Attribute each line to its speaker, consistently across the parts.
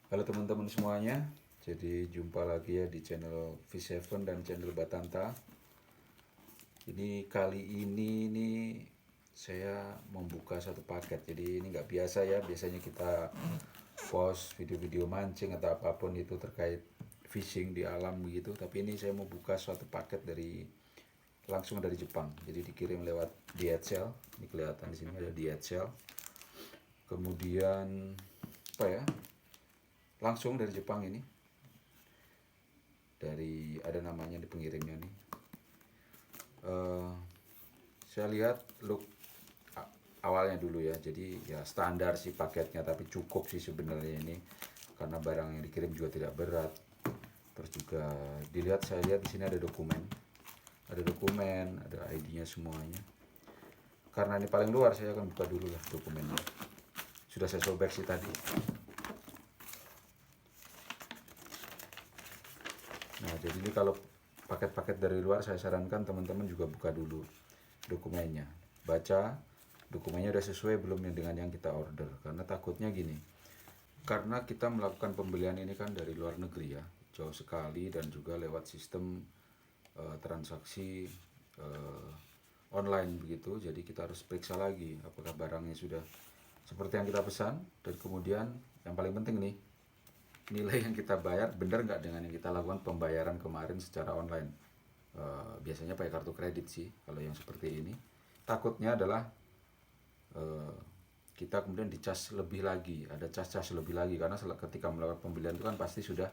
Speaker 1: Halo teman-teman semuanya, jadi jumpa lagi ya di channel V7 dan channel Batanta. Ini kali ini nih saya membuka satu paket, jadi ini nggak biasa ya. Biasanya kita post video-video mancing atau apapun itu terkait fishing di alam begitu. Tapi ini saya mau buka suatu paket langsung dari Jepang. Jadi dikirim lewat DHL. Ini kelihatan di sini ada DHL. Kemudian apa ya? Langsung dari Jepang ini, dari ada namanya di pengirimnya nih. Eh, saya lihat look awalnya dulu ya, jadi ya standar sih paketnya, tapi cukup sih sebenarnya ini karena barang yang dikirim juga tidak berat. Terus juga saya lihat di sini ada dokumen, ada ID-nya semuanya. Karena ini paling luar, saya akan buka dulu lah dokumennya. Sudah saya sobek sih tadi. Nah, jadi ini kalau paket-paket dari luar saya sarankan teman-teman juga buka dulu dokumennya. Baca dokumennya udah sesuai belum dengan yang kita order. Karena takutnya gini, karena kita melakukan pembelian ini kan dari luar negeri ya, jauh sekali dan juga lewat sistem transaksi uh, online begitu. Jadi kita harus periksa lagi apakah barangnya sudah seperti yang kita pesan, dan kemudian yang paling penting nih, nilai yang kita bayar benar nggak dengan yang kita lakukan pembayaran kemarin secara online. Biasanya pakai kartu kredit sih kalau yang seperti ini. Takutnya adalah uh, kita kemudian dicas lebih lagi, ada cas-cas lebih lagi, karena ketika melakukan pembelian itu kan pasti sudah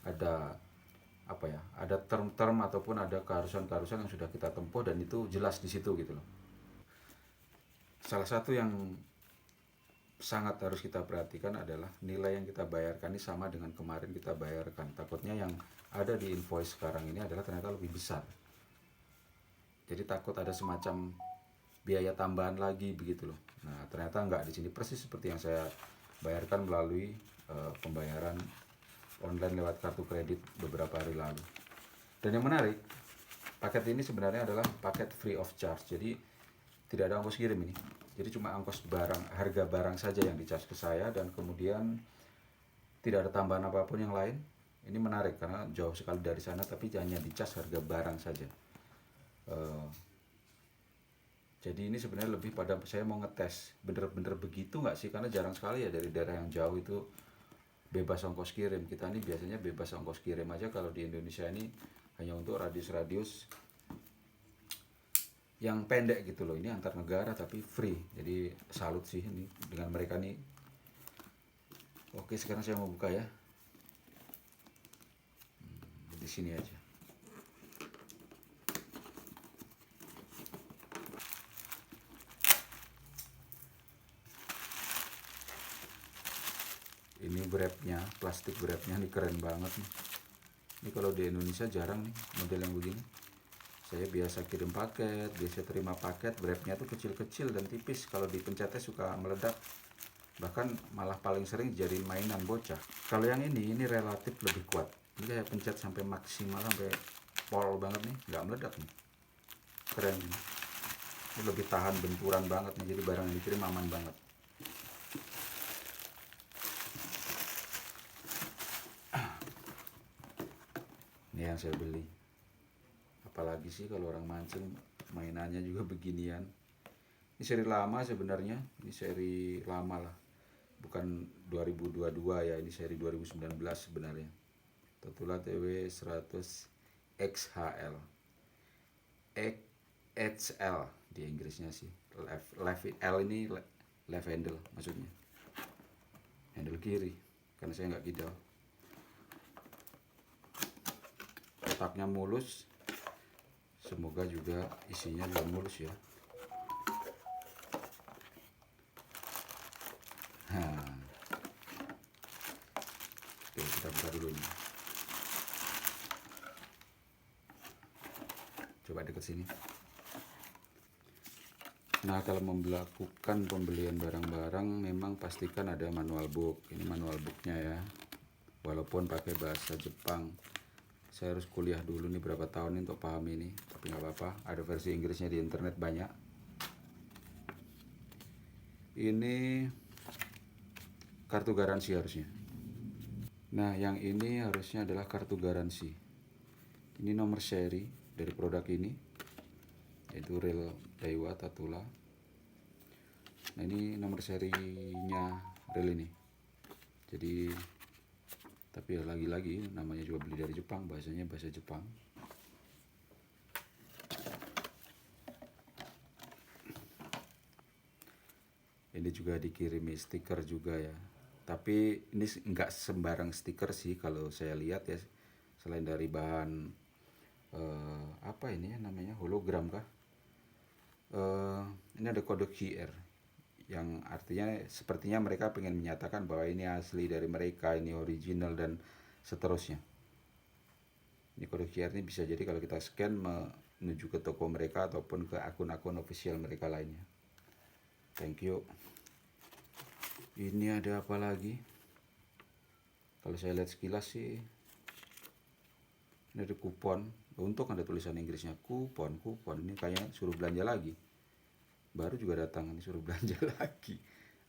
Speaker 1: ada apa ya, ada term-term ataupun ada keharusan-keharusan yang sudah kita tempuh dan itu jelas di situ gitu loh. Salah satu yang sangat harus kita perhatikan adalah nilai yang kita bayarkan ini sama dengan kemarin kita bayarkan. Takutnya yang ada di invoice sekarang ini adalah ternyata lebih besar. Jadi takut ada semacam biaya tambahan lagi begitu loh. Nah, ternyata enggak, di sini persis seperti yang saya bayarkan melalui pembayaran online lewat kartu kredit beberapa hari lalu. Dan yang menarik, paket ini sebenarnya adalah paket free of charge. Jadi tidak ada ongkos kirim ini. Jadi cuma ongkos barang, harga barang saja yang dicas ke saya, dan kemudian tidak ada tambahan apapun yang lain. Ini menarik karena jauh sekali dari sana, tapi hanya dicas harga barang saja. Uh, jadi ini sebenarnya lebih pada saya mau ngetes bener-bener begitu nggak sih, karena jarang sekali ya dari daerah yang jauh itu bebas ongkos kirim. Kita ini biasanya bebas ongkos kirim aja kalau di Indonesia ini hanya untuk radius-radius yang pendek gitu loh. Ini antar negara tapi free, jadi salut sih ini dengan mereka nih. Oke, sekarang saya mau buka ya. Di sini aja. Ini wrapnya, plastik wrapnya ini keren banget nih. Ini kalau di Indonesia jarang nih model yang begini. Saya biasa kirim paket, biasa terima paket, wrapnya tuh kecil-kecil dan tipis. Kalau dipencetnya suka meledak. Bahkan malah paling sering jadi mainan bocah. Kalau yang ini relatif lebih kuat. Ini saya pencet sampai maksimal, sampai pol banget nih, nggak meledak nih. Keren ini. Ini lebih tahan benturan banget nih, jadi barang yang dikirim aman banget. Ini yang saya beli. Apalagi sih kalau orang mancing mainannya juga beginian. Ini seri lama sebenarnya, ini seri lama lah. Bukan 2022 ya, ini seri 2019 sebenarnya. Tatula TW 100 XHL. XL di Inggrisnya sih. Left L ini left handle maksudnya. Handle kiri karena saya nggak kidal. Kotaknya mulus. Semoga juga isinya juga mulus ya. Nah, oke, kita buka dulu nih. Coba deket sini. Nah, kalau melakukan pembelian barang-barang memang pastikan ada manual book. Ini manual booknya ya. Walaupun pakai bahasa Jepang. Saya harus kuliah dulu nih berapa tahun untuk paham ini. Tapi nggak apa-apa, ada versi Inggrisnya di internet banyak. Ini kartu garansi harusnya. Nah, yang ini harusnya adalah kartu garansi. Ini nomor seri dari produk ini, yaitu Reel Daiwa Tatula. Nah, ini nomor serinya reel ini. Jadi, tapi ya lagi-lagi namanya juga beli dari Jepang, bahasanya bahasa Jepang. Ini juga dikirimi stiker juga ya. Tapi ini nggak sembarang stiker sih kalau saya lihat ya. Selain dari bahan apa ini ya namanya, hologram kah? Ini ada kode QR yang artinya sepertinya mereka pengen menyatakan bahwa ini asli dari mereka, ini original dan seterusnya. Ini kode QR ini bisa jadi kalau kita scan menuju ke toko mereka ataupun ke akun-akun official mereka lainnya. Thank you. Ini ada apa lagi? Kalau saya lihat sekilas sih, ini ada kupon. Untung ada tulisan Inggrisnya, kupon. Ini kayaknya suruh belanja lagi. Baru juga datang, ini suruh belanja lagi.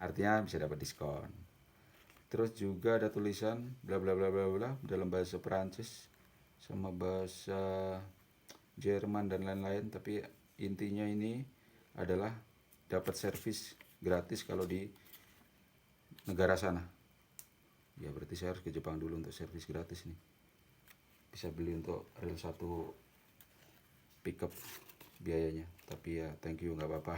Speaker 1: Artinya bisa dapat diskon. Terus juga ada tulisan bla bla bla bla bla dalam bahasa Perancis sama bahasa Jerman dan lain-lain. Tapi intinya ini adalah dapat servis gratis kalau di negara sana. Ya berarti saya harus ke Jepang dulu untuk servis gratis nih. Bisa beli untuk reel 1 pickup biayanya, tapi ya thank you, nggak apa-apa.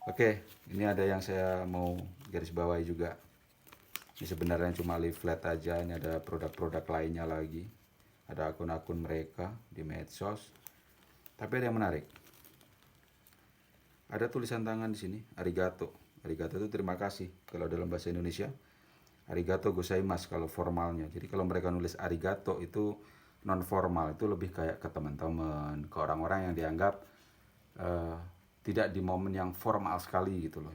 Speaker 1: Oke, ini ada yang saya mau garis bawahi juga. Ini sebenarnya cuma leaflet aja. Ini ada produk-produk lainnya lagi, ada akun-akun mereka di medsos. Tapi ada yang menarik, ada tulisan tangan di sini, arigato. Arigato itu terima kasih kalau dalam bahasa Indonesia. Arigato gozaimasu kalau formalnya. Jadi kalau mereka nulis arigato itu non formal, itu lebih kayak ke teman-teman, ke orang-orang yang dianggap tidak di momen yang formal sekali gitu loh.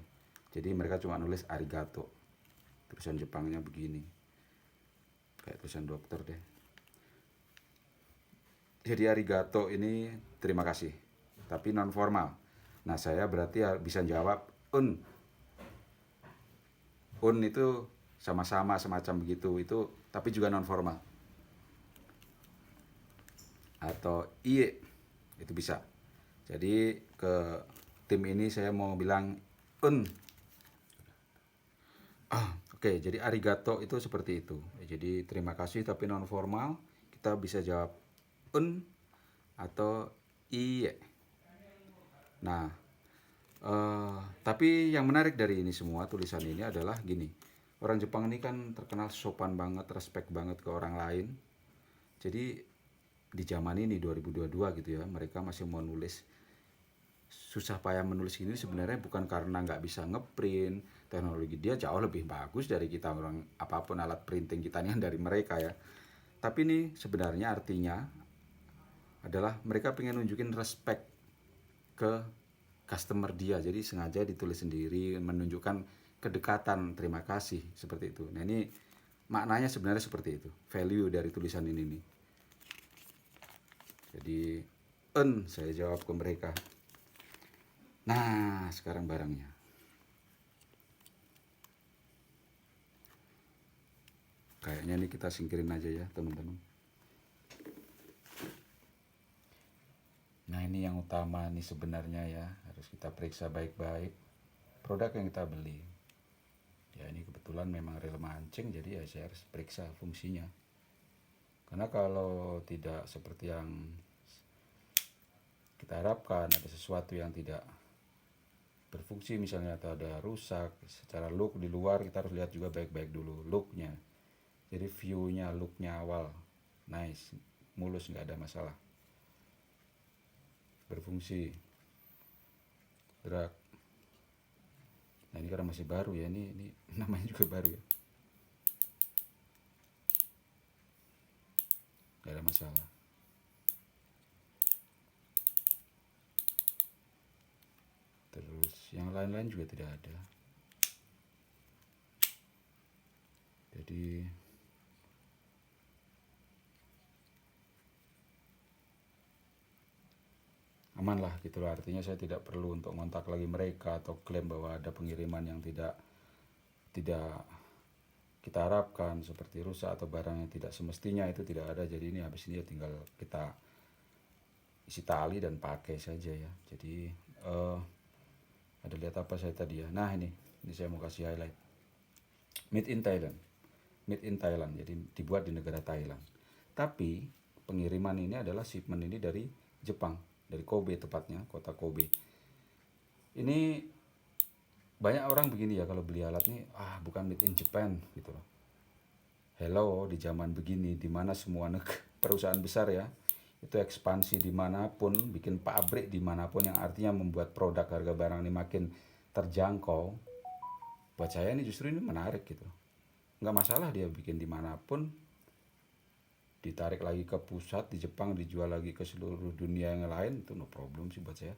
Speaker 1: Jadi mereka cuma nulis arigato. Tulisan Jepangnya begini, kayak tulisan dokter deh. Jadi arigato ini terima kasih, tapi non formal. Nah saya berarti bisa jawab un itu sama-sama semacam begitu, itu tapi juga non formal. Atau iye, itu bisa. Jadi ke tim ini saya mau bilang un. Oke, jadi arigato itu seperti itu. Jadi terima kasih tapi non formal, kita bisa jawab un atau iye. Nah, tapi yang menarik dari ini semua tulisan ini adalah gini. Orang Jepang ini kan terkenal sopan banget, respect banget ke orang lain. Jadi di zaman ini 2022 gitu ya, mereka masih mau nulis. Susah payah menulis ini sebenarnya bukan karena nggak bisa ngeprint, teknologi dia jauh lebih bagus dari kita, orang apapun alat printing kita ini dari mereka ya. Tapi ini sebenarnya artinya adalah mereka pengen nunjukin respect ke customer dia, jadi sengaja ditulis sendiri menunjukkan kedekatan, terima kasih seperti itu. Nah ini maknanya sebenarnya seperti itu, value dari tulisan ini nih. Jadi saya jawab ke mereka. Nah sekarang barangnya. Kayaknya ini kita singkirin aja ya teman-teman. Nah ini yang utama nih sebenarnya ya, harus kita periksa baik-baik produk yang kita beli. Ya ini kebetulan memang reel mancing, jadi ya saya harus periksa fungsinya. Karena kalau tidak seperti yang kita harapkan, ada sesuatu yang tidak berfungsi misalnya atau ada rusak secara look di luar, kita harus lihat juga baik-baik dulu looknya. Jadi view-nya, looknya awal nice, mulus, nggak ada masalah, berfungsi, gerak. Nah ini karena masih baru ya, ini namanya juga baru ya, nggak ada masalah. Terus yang lain-lain juga tidak ada. Jadi aman lah gitu loh, artinya saya tidak perlu untuk ngontak lagi mereka atau klaim bahwa ada pengiriman yang tidak kita harapkan seperti rusak atau barang yang tidak semestinya itu tidak ada. Jadi ini habis ini ya tinggal kita isi tali dan pakai saja ya. Jadi ada lihat apa saya tadi ya. Nah ini saya mau kasih highlight. Made in Thailand. Made in Thailand. Jadi dibuat di negara Thailand. Tapi pengiriman ini adalah shipment ini dari Jepang, dari Kobe tepatnya, kota Kobe. Ini banyak orang begini ya kalau beli alat nih, bukan made in Japan gitu loh. Hello, di zaman begini dimana semua perusahaan besar ya itu ekspansi dimanapun, bikin pabrik dimanapun, yang artinya membuat produk harga barang ini makin terjangkau. Buat saya ini justru ini menarik gitu. Nggak masalah dia bikin dimanapun, ditarik lagi ke pusat di Jepang, dijual lagi ke seluruh dunia yang lain, itu no problem sih buat saya.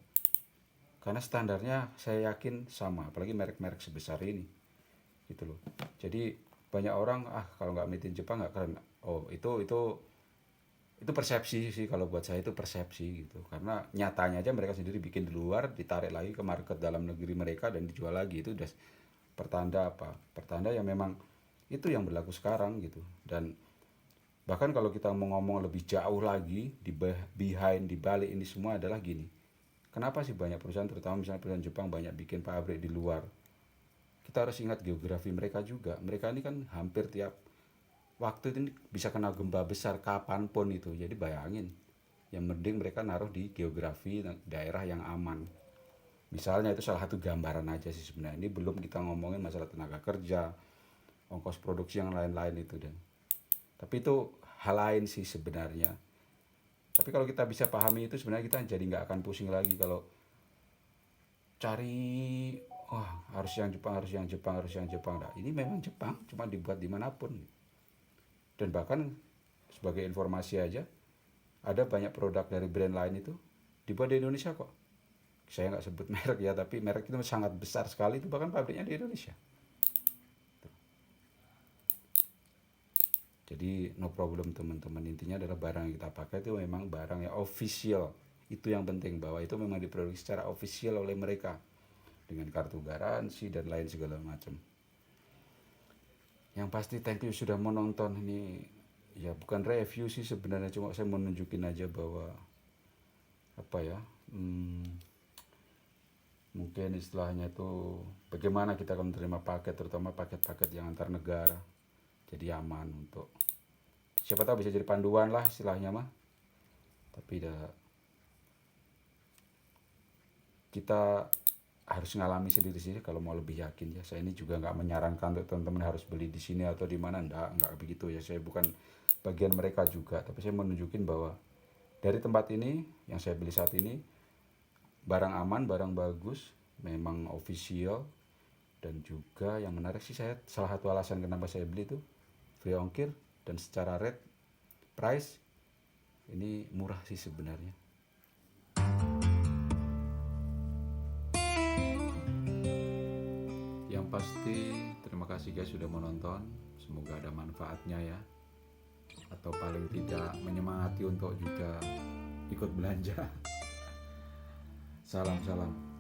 Speaker 1: Karena standarnya saya yakin sama, apalagi merek-merek sebesar ini gitu loh. Jadi banyak orang kalau nggak made in Jepang nggak keren. Oh itu persepsi sih, kalau buat saya itu persepsi gitu. Karena nyatanya aja mereka sendiri bikin di luar, ditarik lagi ke market dalam negeri mereka dan dijual lagi. Itu udah pertanda apa? Pertanda yang memang itu yang berlaku sekarang gitu. Dan bahkan kalau kita mau ngomong lebih jauh lagi, di balik ini semua adalah gini. Kenapa sih banyak perusahaan, terutama misalnya perusahaan Jepang banyak bikin pabrik di luar? Kita harus ingat geografi mereka juga. Mereka ini kan hampir tiap waktu ini bisa kena gempa besar kapanpun itu. Jadi bayangin, yang mending mereka naruh di geografi daerah yang aman. Misalnya itu salah satu gambaran aja sih sebenarnya. Ini belum kita ngomongin masalah tenaga kerja, ongkos produksi yang lain-lain itu dan. Tapi itu hal lain sih sebenarnya. Tapi kalau kita bisa pahami itu sebenarnya kita jadi nggak akan pusing lagi kalau cari harus yang Jepang, harus yang Jepang, harus yang Jepang. Nah, ini memang Jepang, cuma dibuat dimanapun. Dan bahkan sebagai informasi aja, ada banyak produk dari brand lain itu dibuat di Indonesia kok. Saya nggak sebut merek ya, tapi merek itu sangat besar sekali, itu bahkan pabriknya di Indonesia. Jadi no problem teman-teman, intinya adalah barang yang kita pakai itu memang barang yang official. Itu yang penting, bahwa itu memang diproduksi secara official oleh mereka dengan kartu garansi dan lain segala macam. Yang pasti thank you sudah menonton. Ini ya bukan review sih sebenarnya, cuma saya mau nunjukin aja bahwa mungkin istilahnya itu bagaimana kita akan menerima paket, terutama paket-paket yang antar negara. Jadi aman untuk siapa tahu bisa jadi panduan lah istilahnya mah. Tapi kita harus ngalami sendiri sih kalau mau lebih yakin ya. Saya ini juga nggak menyarankan untuk teman-teman harus beli di sini atau di mana, nggak begitu ya. Saya bukan bagian mereka juga, tapi saya menunjukin bahwa dari tempat ini yang saya beli saat ini barang aman, barang bagus, memang official. Dan juga yang menarik sih, saya salah satu alasan kenapa saya beli itu free ongkir dan secara rate price ini murah sih sebenarnya. Yang pasti terima kasih guys sudah menonton, semoga ada manfaatnya ya, atau paling tidak menyemangati untuk juga ikut belanja. Salam